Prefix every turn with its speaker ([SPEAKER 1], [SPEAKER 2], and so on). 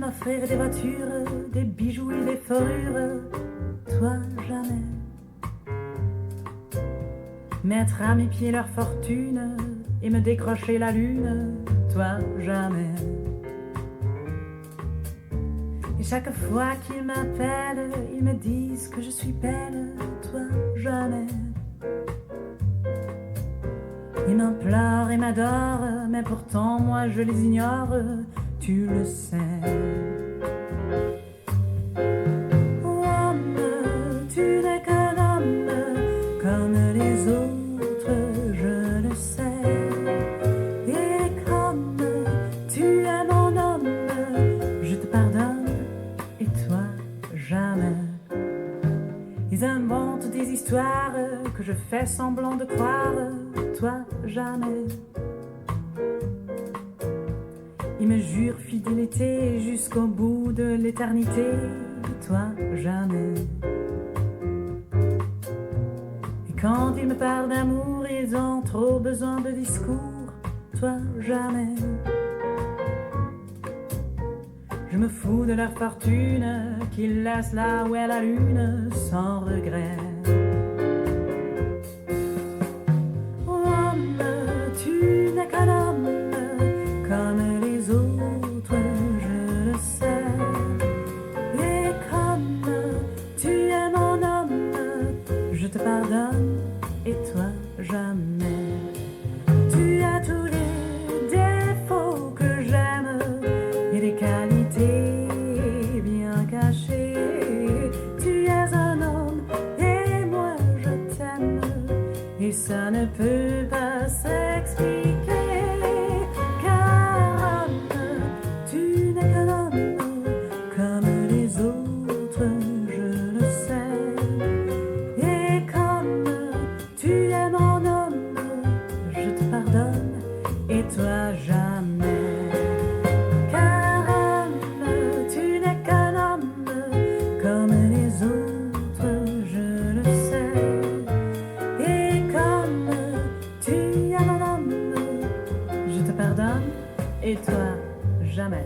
[SPEAKER 1] m'offrir des voitures, des bijoux et des fourrures, toi jamais. Mettre à mes pieds leur fortune et me décrocher la lune, toi jamais. Et chaque fois qu'ils m'appellent, ils me disent que je suis belle, toi jamais. Ils m'implorent et m'adorent, mais pourtant moi je les ignore, tu le sais. Homme, tu n'es qu'un homme comme les autres, je le sais. Et comme tu es mon homme, je te pardonne, et toi jamais. Ils inventent des histoires que je fais semblant de croire, toi jamais. Ils me jurent fidélité jusqu'au bout de l'éternité, toi jamais. Et quand ils me parlent d'amour, ils ont trop besoin de discours, toi jamais. Je me fous de leur fortune, qu'ils laissent là où est la lune, sans regret. Homme, tu n'es qu'un homme, comme les autres, je le sais. Et comme tu es mon homme, je te pardonne, et toi jamais. Tu as tous les défauts que j'aime, et des qualités bien cachées. Tu es un homme et moi je t'aime, et ça ne peut pas s'expliquer. Car homme, tu n'es qu'un homme comme les autres, je le sais. Et comme tu es mon homme, je te pardonne, et toi jamais. Comme les autres, je le sais. Et comme tu es mon homme, je te pardonne, et toi jamais.